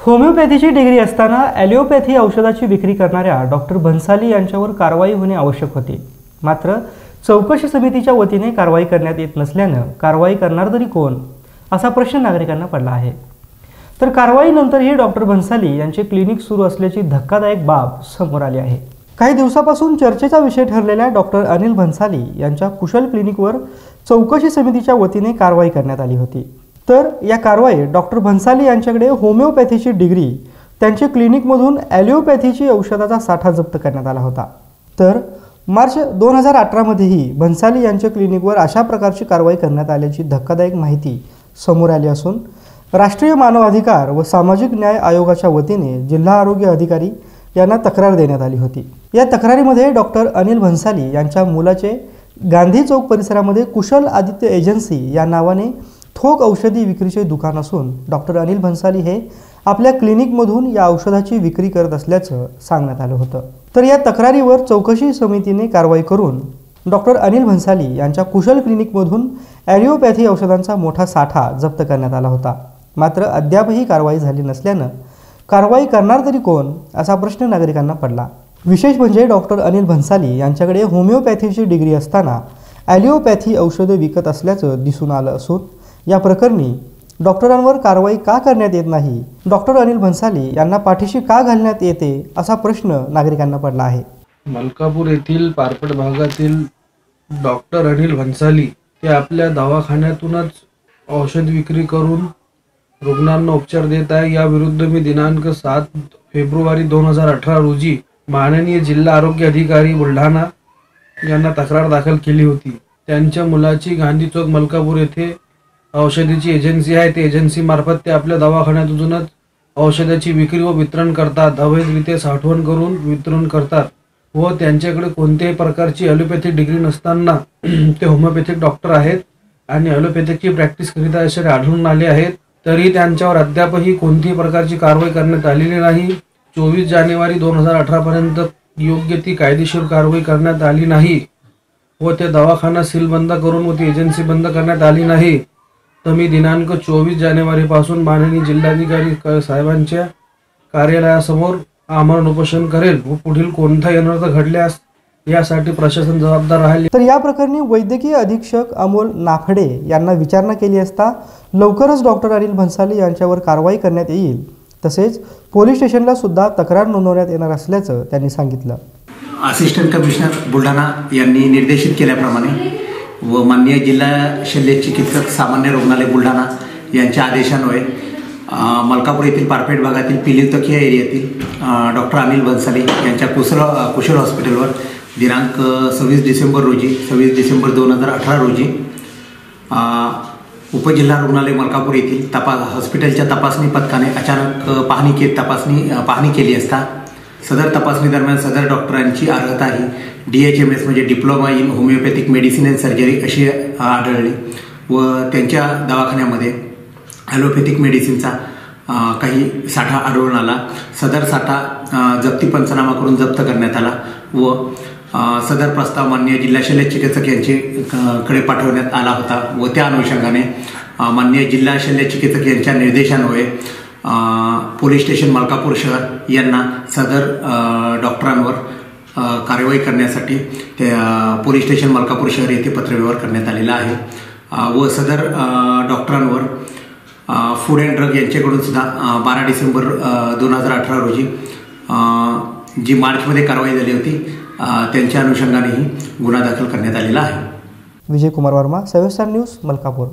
होमिओपॅथीची degree असताना ॲलिओपॅथी औषधाची विक्री करणाऱ्या डॉक्टर भन्साली यांच्यावर कारवाई होणे आवश्यक होते। मात्र चौकशी समितीच्या वतीने कारवाई करण्यात येत नसल्याने कारवाई करणार तरी कोण असा प्रश्न नागरिकांना पडला आहे। तर कारवाईनंतरही डॉक्टर भन्साली यांचे क्लिनिक सुरू असल्याची धक्कादायक बाब समोर आली आहे। काही दिवसापासून चर्चेचा विषय ठरलेल्या डॉक्टर अनिल भन्साली यांच्या कुशल क्लिनिकवर चौकशी समितीच्या वतीने कारवाई करण्यात आली होती। तर या कारवाईत डॉक्टर भन्साली यांच्याकडे होमिओपॅथीची डिग्री, त्यांचे क्लिनिकमधून ॲलिओपॅथीची औषधाचा साठा जप्त करण्यात आला होता। तर मार्च 2018 मध्येही भन्साली यांच्या क्लिनिकवर अशा प्रकारची कारवाई करण्यात आल्याची धक्कादायक माहिती समोर आली असून राष्ट्रीय मानव अधिकार व सामाजिक न्याय आयोगाच्या वतीने जिल्हा आरोग्य अधिकारी यांना तक्रार देण्यात आली होती। या तक्रारीमध्ये डॉक्टर अनिल भन्साली यांच्या मुलाचे गांधी चौक परिसरामध्ये कुशल आदित्य एजन्सी या नावाने थोक औषधी विक्रीचे दुकान असून डॉक्टर अनिल भन्साली हे आपल्या क्लिनिकमधून या औषधाची विक्री करत असल्याचं सांगण्यात आलं होतं। तर या तक्रारीवर चौकशी समितीने कारवाई करून डॉक्टर अनिल भन्साली यांच्या कुशल क्लिनिकमधून ॲलिओपॅथी औषधांचा मोठा साठा जप्त करण्यात आला होता। मात्र अद्यापही कारवाई झाली नसल्यानं कारवाई करणार तरी कोण असा प्रश्न नागरिकांना पडला। विशेष म्हणजे डॉक्टर अनिल भन्साली यांच्याकडे होमिओपॅथीची डिग्री असताना ॲलिओपॅथी औषधं विकत असल्याचं दिसून आलं असून या प्रकरणी डॉक्टरांवर कारवाई का करण्यात येत नाही, डॉक्टर अनिल भन्साली यांना पाठीशी का घालण्यात येते असा प्रश्न नागरिकांना पडला आहे। मलकापूर येथील पारपट भागातील डॉक्टर अनिल भन्साली ते आपल्या दवाखान्यातूनच औषध विक्री करून रुग्णांना उपचार देत आहे। या विरुद्ध मी दिनांक 7 फेब्रुवारी 2018 रोजी माननीय जिल्हा आरोग्य अधिकारी बुलढाणा यांना तक्रार दाखल केली होती। त्यांच्या मुलाची गांधी चौक मलकापूर येथे औषधीची एजन्सी आहे। ते एजन्सी मार्फत ते आपल्या दवाखान्यातूनच औषधाची विक्री व वितरण करतात, अवैधरित्या साठवण करून वितरण करतात व त्यांच्याकडे कोणत्याही प्रकारची ॲलोपॅथिक डिग्री नसताना ते होमिओपॅथिक डॉक्टर आहेत आणि ॲलोपॅथिकची प्रॅक्टिस करीत असे आढळून आले आहेत। तरी त्यांच्यावर अद्यापही कोणतीही प्रकारची कारवाई करण्यात आलेली नाही। 24 जानेवारी 2018 पर्यंत योग्य ती कायदेशीर कारवाई करण्यात आली नाही व ते दवाखाना सील बंद करून व ती एजन्सी बंद करण्यात आली नाही। तर मी दिनांक 24 जानेवारी पासून माननीय जिल्हाधिकारी साहेबांच्या कार्यालयासमोर आमरण उपोषण करेल व पुढील कोणताही अनर्थ घडल्यास यासाठी प्रशासन जबाबदार राहील। तर या प्रकरणी वैद्यकीय अधीक्षक अमोल नाफडे यांना विचारणा केली असता लवकरच डॉक्टर अनिल भन्साली यांच्यावर कारवाई करण्यात येईल, तसेच पोलीस स्टेशनला सुद्धा तक्रार नोंदवण्यात येणार असल्याचं त्यांनी सांगितलं। असिस्टंट कमिशनर बुलढाणा यांनी निर्देशित केल्याप्रमाणे व माननीय जिल्हा शल्य चिकित्सक सामान्य रुग्णालय बुलढाणा यांच्या आदेशान्वये मलकापूर येथील पारपेट भागातील पिलीतकिया एरियातील डॉक्टर अनिल भन्साली यांच्या कुशल हॉस्पिटलवर दिनांक 26 डिसेंबर 2018 रोजी उपजिल्हा रुग्णालय मलकापूर येथील हॉस्पिटलच्या तपासणी पथकाने अचानक पाहणी केली असता सदर तपासणी दरम्यान सदर डॉक्टरांची अर्हता ही DHMS म्हणजे diploma in homeopathic medicine and surgery अशी आढळली व त्यांच्या दवाखान्यामध्ये ॲलोपॅथिक मेडिसिनचा काही साठा आढळून आला। सदर साठा जप्ती पंचनामा करून जप्त करण्यात आला व सदर प्रस्ताव माननीय जिल्हा शल्य चिकित्सक यांच्याकडे पाठवण्यात आला होता व त्या अनुषंगाने माननीय जिल्हा शल्य चिकित्सक यांच्या निर्देशान्वये पोलीस स्टेशन मलकापूर शहर यांना सदर डॉक्टरांवर कारवाई करण्यासाठी पोलीस स्टेशन मलकापूर शहर येथे पत्रव्यवहार करण्यात आलेला आहे व सदर डॉक्टरांवर फूड अँड ड्रग यांच्याकडून सुद्धा 12 डिसेंबर 2018 रोजी जी मार्चमध्ये कारवाई झाली होती त्यांच्या अनुषंगानेही गुन्हा दाखल करण्यात आलेला आहे। Vijay Kumar Verma, 7 star news, Malkapur.